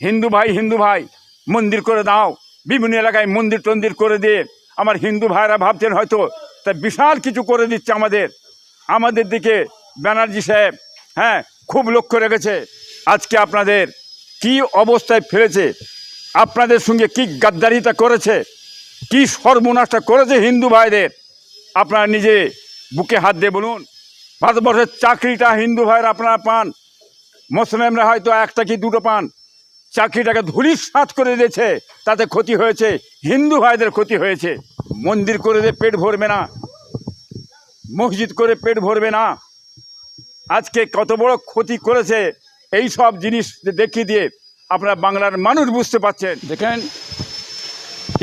হিন্দু ভাই মন্দির করে দাও, বিভিন্ন এলাকায় মন্দির টন্দির করে দিয়ে আমার হিন্দু ভাইরা ভাবছেন হয়তো তা বিশাল কিছু করে দিচ্ছে আমাদের দিকে ব্যানার্জি সাহেব খুব লক্ষ্য রেখেছে। আজকে আপনাদের কি অবস্থায় ফেলেছে, আপনাদের সঙ্গে কি গাদ্দারিতা করেছে, কি সর্বনাশটা করেছে হিন্দু ভাইদের, আপনারা নিজে বুকে হাত দিয়ে বলুন। ভারতবর্ষের চাকরিটা হিন্দু ভাইরা আপনারা পান, মুসলিমরা হয়তো একটা কি দুটো পান। চাকরিটাকে ধূলিসাৎ করে দিয়েছে, তাতে ক্ষতি হয়েছে, হিন্দু ভাইদের ক্ষতি হয়েছে। মন্দির করে দিয়ে পেট ভরবে না, মসজিদ করে পেট ভরবে না। আজকে কত বড় ক্ষতি করেছে এই সব জিনিস দেখিয়ে দিয়ে আপনারা বাংলার মানুষ বুঝতে পারছেন। দেখেন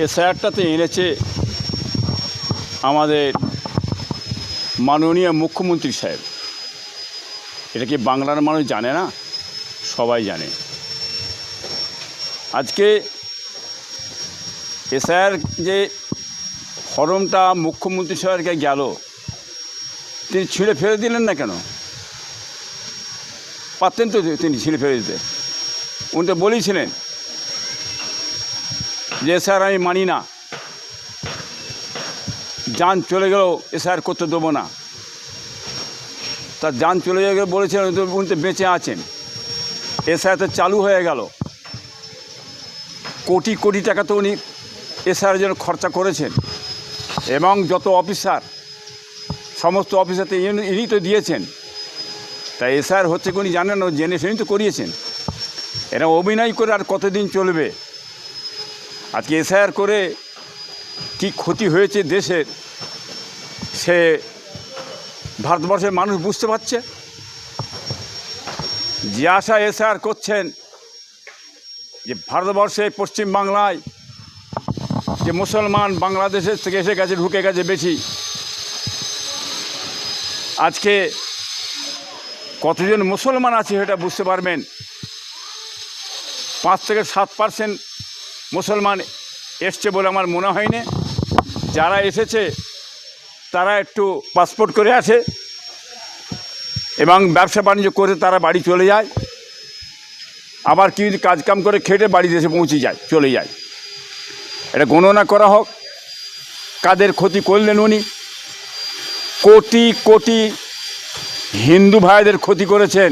এ স্যারটাতে এনেছে আমাদের মাননীয় মুখ্যমন্ত্রী সাহেব। এটা কি বাংলার মানুষ জানে না? সবাই জানে। আজকে এ স্যার যে ফর্মটা মুখ্যমন্ত্রী সাহেবকে গেল, তিনি ছিঁড়ে ফেলে দিলেন না কেন? পারতেন তো তিনি ছিঁড়ে ফেলে দিতে। উনি তো বলেছিলেন যে স্যার আমি মানি না, যান চলে গেলেও এ স্যার করতে দেবো না। তার যান চলে গেলে বলেছিলেন, উনি তো বেঁচে আছেন। এ স্যার তো চালু হয়ে গেল, কোটি কোটি টাকা তো উনি এ স্যারের জন্য খরচা করেছেন, এবং যত অফিসার সমস্ত অফিসারতে ইনি তো দিয়েছেন। তাই এ স্যার হচ্ছে উনি জানেন না, জেনে শুনেই তো করিয়েছেন। এরা অভিনয় করে আর কতদিন চলবে? আজকে এ স্যার করে কি ক্ষতি হয়েছে দেশের, সে ভারতবর্ষের মানুষ বুঝতে পারছে। যে আশা এ স্যার করছেন যে ভারতবর্ষে পশ্চিমবাংলায় যে মুসলমান বাংলাদেশের থেকে এসে গেছে, ঢুকে গেছে বেশি, আজকে কতজন মুসলমান আছে সেটা বুঝতে পারবেন। 5 থেকে 7% মুসলমান এসছে বলে আমার মনে হয়নি। যারা এসেছে তারা একটু পাসপোর্ট করে আসে এবং ব্যবসা বাণিজ্য করে তারা বাড়ি চলে যায়, আবার কি কাজকাম করে খেটে বাড়িতে এসে পৌঁছে যায়, চলে যায়। এটা গণনা করা হোক কাদের ক্ষতি করলেন উনি। কোটি কোটি হিন্দু ভাইদের ক্ষতি করেছেন।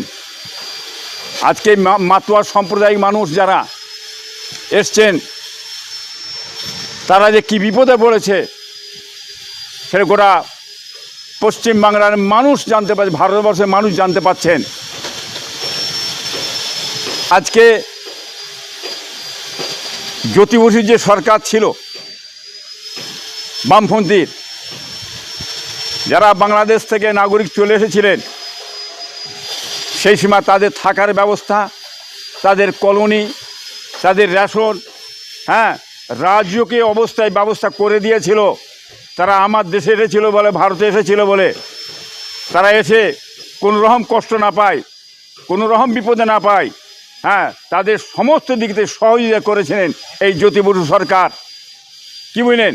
আজকে মাতোয়া সম্প্রদায়িক মানুষ যারা এসছেন, তারা যে কি বিপদে পড়েছে সেটা গোটা পশ্চিমবাংলার মানুষ জানতে পারছে, ভারতবর্ষের মানুষ জানতে পারছেন। আজকে জ্যোতি বসুর যে সরকার ছিল বামপন্থীর, যারা বাংলাদেশ থেকে নাগরিক চলে এসেছিলেন, সেই সময় তাদের থাকার ব্যবস্থা, তাদের কলোনি, তাদের রেশন রাজকীয় অবস্থায় ব্যবস্থা করে দিয়েছিল। তারা আমার দেশে এসেছিল বলে, ভারতে এসেছিল বলে তারা এসে কোনো রকম কষ্ট না পায়, কোনো রকম বিপদে না পায়। তাদের সমস্ত দিক থেকে সহযোগিতা করেছিলেন এই জ্যোতি বসু সরকার। কি বুঝলেন?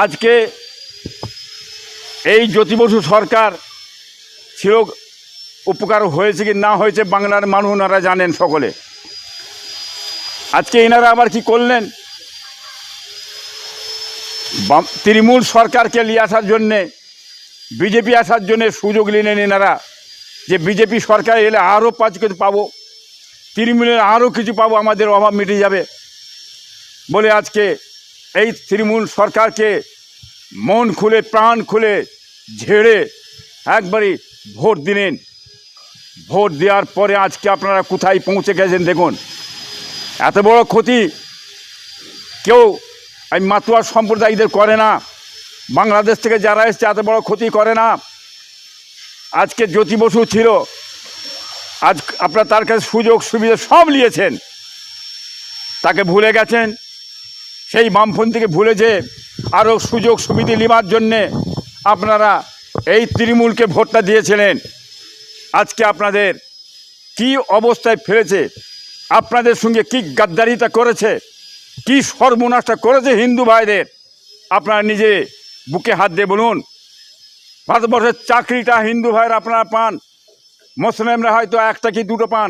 আজকে এই জ্যোতি বসু সরকার ছিল, উপকার হয়েছে কি না হয়েছে বাংলার মানুষ ওনারা জানেন সকলে। আজকে এনারা আবার কি করলেন? তৃণমূল সরকারকে নিয়ে আসার জন্যে, বিজেপি আসার জন্যে সুযোগ নিলেন এনারা, যে বিজেপি সরকার এলে আরও কিছু পাবো, তৃণমূলের আরও কিছু পাবো, আমাদের অভাব মিটে যাবে বলে আজকে এই তৃণমূল সরকারকে মন খুলে প্রাণ খুলে ঝেড়ে একবারই ভোট দিলেন। ভোট দেওয়ার পরে আজকে আপনারা কোথায় পৌঁছে গেছেন দেখুন। এত বড় ক্ষতি কেউ এই মাতোয়া সম্প্রদায়দের করে না, বাংলাদেশ থেকে যারা এসছে এত বড় ক্ষতি করে না। আজকে জ্যোতি বসু ছিল, আজ আপনারা তার কাছে সুযোগ সুবিধা সব নিয়েছেন, তাকে ভুলে গেছেন। সেই বামপন্থীকে ভুলে যে আরও সুযোগ সুবিধা নেওয়ার জন্যে আপনারা এই তৃণমূলকে ভোটটা দিয়েছিলেন। আজকে আপনাদের কি অবস্থায় ফেলেছে, আপনাদের সঙ্গে কি গাদ্দারিতা করেছে, কি সর্বনাশটা করেছে হিন্দু ভাইদের, আপনারা নিজে বুকে হাত দিয়ে বলুন। ভারতবর্ষের চাকরিটা হিন্দু ভাইরা আপনারা পান, মুসলিমরা হয়তো একটা কি দুটো পান।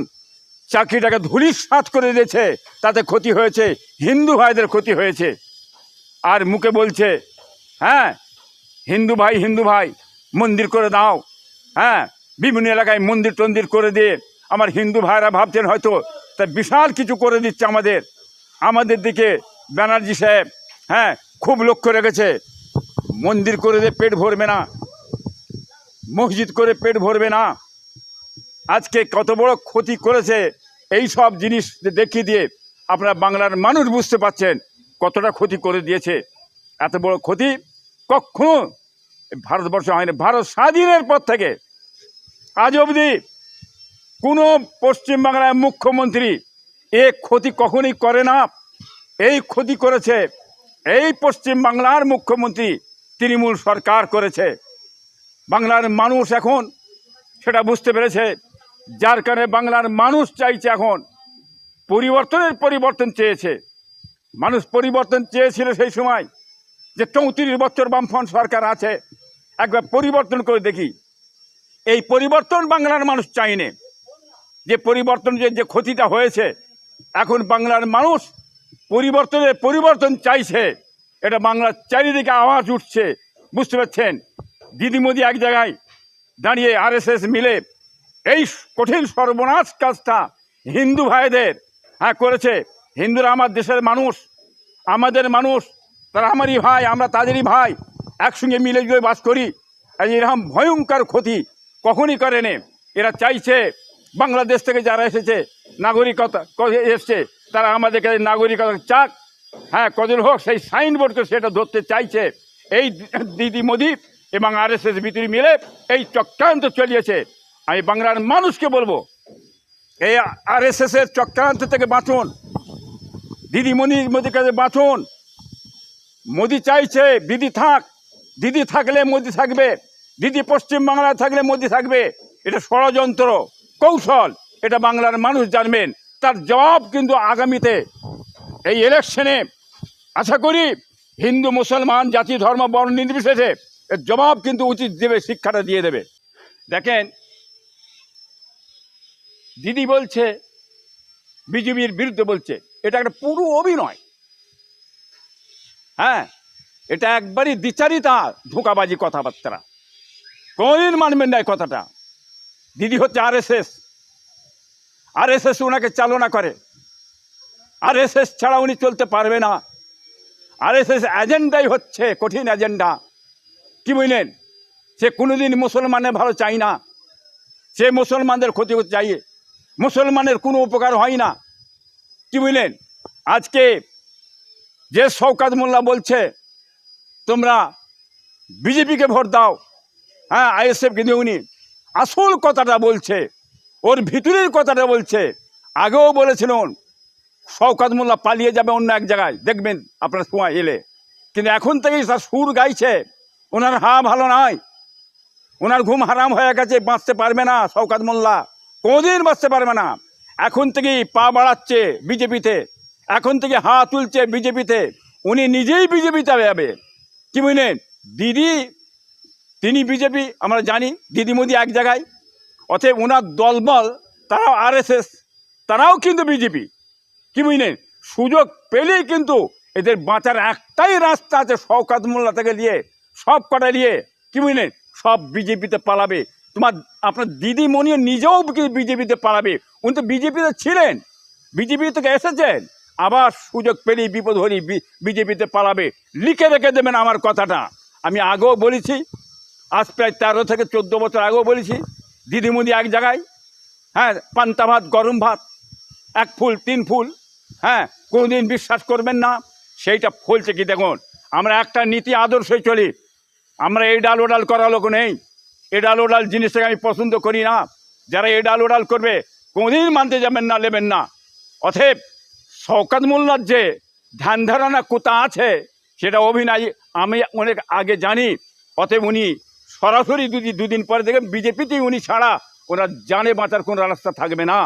চাকরিটাকে ধূলিসাৎ করে দিয়েছে, তাতে ক্ষতি হয়েছে, হিন্দু ভাইদের ক্ষতি হয়েছে। আর মুখে বলছে হ্যাঁ হিন্দু ভাই মন্দির করে দাও, হ্যাঁ বিভিন্ন এলাকায় মন্দির টন্দির করে দিয়ে আমার হিন্দু ভাইরা ভাবছেন হয়তো তা বিশাল কিছু করে দিচ্ছে আমাদের দিকে। ব্যানার্জি সাহেব হ্যাঁ খুব লক্ষ্য রেখেছে, মন্দির করে দিয়ে পেট ভরবে না, মসজিদ করে পেট ভরবে না। আজকে কত বড় ক্ষতি করেছে এই সব জিনিস দেখিয়ে দিয়ে আপনারা বাংলার মানুষ বুঝতে পারছেন কতটা ক্ষতি করে দিয়েছে। এত বড় ক্ষতি কখনো ভারতবর্ষে হয়নি। ভারত স্বাধীনের পর থেকে আজ অবধি কোনো পশ্চিমবাংলার মুখ্যমন্ত্রী এ ক্ষতি কখনোই করে না। এই ক্ষতি করেছে এই পশ্চিমবাংলার মুখ্যমন্ত্রী তৃণমূল সরকার করেছে। বাংলার মানুষ এখন সেটা বুঝতে পেরেছে, যার কারণে বাংলার মানুষ চাইছে এখন পরিবর্তন চেয়েছে। মানুষ পরিবর্তন চেয়েছিল সেই সময় যে 34 বছর বামফ্রন্ট সরকার আছে, একবার পরিবর্তন করে দেখি। এই পরিবর্তন বাংলার মানুষ চাইনে, যে পরিবর্তন যে ক্ষতিটা হয়েছে এখন বাংলার মানুষ পরিবর্তন চাইছে। এটা বাংলার চারিদিকে আওয়াজ উঠছে, বুঝতে পারছেন। দিদি মোদি এক জায়গায় দাঁড়িয়ে RSS মিলে এই কঠিন সর্বনাশ কাজটা হিন্দু ভাইদের হ্যাঁ করেছে। হিন্দুরা আমার দেশের মানুষ, আমাদের মানুষ, তারা আমারই ভাই, আমরা তাদেরই ভাই, একসঙ্গে মিলে গিয়ে বাস করি। আর এরকম ভয়ঙ্কর ক্ষতি কখনই করেনি। এরা চাইছে বাংলাদেশ থেকে যারা এসেছে নাগরিকতা এসছে তারা আমাদেরকে নাগরিকতা চাক, হ্যাঁ কদিন হোক সেই সাইনবোর্ডকে সেটা ধরতে চাইছে। এই দিদি মোদি এবং RSS ভিতরে মিলে এই চক্রান্ত চলিয়েছে। আমি বাংলার মানুষকে বলবো এই RSS-এর চক্রান্ত থেকে বাঁচুন, দিদি মোদির কাছে বাঁচুন। মোদি চাইছে দিদি থাক, দিদি থাকলে মোদি থাকবে, দিদি পশ্চিমবাংলায় থাকলে মোদি থাকবে। এটা ষড়যন্ত্র কৌশল, এটা বাংলার মানুষ জানবেন। তার জবাব কিন্তু আগামীতে এই ইলেকশনে আশা করি হিন্দু মুসলমান জাতি ধর্ম বর্ণ নির্বিশেষে এর জবাব কিন্তু উচিত দেবে, শিক্ষাটা দিয়ে দেবে। দেখেন দিদি বলছে বিজেপির বিরুদ্ধে বলছে, এটা একটা পুরো অভিনয়। হ্যাঁ এটা একবারই দ্বিচারিতা, ধোঁকাবাজি কথাবার্তা, কোনদিন মানবেন না এই কথাটা। দিদি হচ্ছে RSS ওনাকে চালনা করে, RSS ছাড়া উনি চলতে পারবে না। RSS এজেন্ডাই হচ্ছে কঠিন এজেন্ডা, কি বুঝলেন। সে কোনোদিন মুসলমানের ভালো চাই না, সে মুসলমানদের ক্ষতি করতে চাই, মুসলমানের কোনো উপকার হয় না, কি বুঝলেন। আজকে যে শওকত মোল্লা বলছে তোমরা বিজেপিকে ভোট দাও, হ্যাঁ ISF-কে দিয়ে, উনি আসল কথাটা বলছে, ওর ভিতরের কথাটা বলছে। আগেও বলেছিলেন শওকত মোল্লা পালিয়ে যাবে অন্য এক জায়গায়, দেখবেন আপনার সময় এলে। কিন্তু এখন থেকেই তার সুর গাইছে, ওনার ভালো নয়, ওনার ঘুম হারাম হয়ে গেছে, বাঁচতে পারবে না শওকত মোল্লা, কোনোদিন বাঁচতে পারবে না। এখন থেকেই পা বাড়াচ্ছে বিজেপিতে, এখন থেকে তুলছে বিজেপিতে, উনি নিজেই বিজেপিতে যাবে, কি বুঝলেন। দিদি তিনি বিজেপি আমরা জানি, দিদি মোদি এক জায়গায়, অতএব ওনার দলবল তারাও RSS, তারাও কিন্তু বিজেপি, কি বুঝলেন। সুযোগ পেলেই কিন্তু এদের বাঁচার একটাই রাস্তা আছে, শওকত মোল্লা থেকে নিয়ে সব কটা নিয়ে, কি বুঝলেন, সব বিজেপিতে পালাবে। আপনার দিদিমণিও নিজেও বিজেপিতে পালাবে, উনি তো বিজেপিতে ছিলেন, বিজেপি থেকে এসেছেন, আবার সুযোগ পেলেই বিপদ হলেই বিজেপিতে পালাবে। লিখে রেখে দেবেন আমার কথাটা, আমি আগেও বলেছি, আজ প্রায় 13 থেকে 14 বছর আগেও বলেছি। দিদি মোদি এক জায়গায়, হ্যাঁ পান্তা ভাত গরম ভাত, 1 ফুল 3 ফুল, হ্যাঁ কোনোদিন বিশ্বাস করবেন না সেইটা ফলছে কি দেখুন। আমরা একটা নীতি আদর্শে চলি, আমরা এই ডাল ওডাল করা লোক নেই, এ ডাল ওডাল জিনিসটাকে আমি পছন্দ করি না। যারা এ ডাল ওডাল করবে কোনোদিন মানতে যাবেন না, নেবেন না। অতএব শওকত মোল্লার যে ধ্যান ধারণা কোথা আছে সেটা অভিনয় আমি অনেক আগে জানি। অতএব উনি সরাসরি দুদিন পরে দেখবেন বিজেপিতেই উনি ছাড়া ওনার জানে বাঁচার কোনো রাস্তা থাকবে না।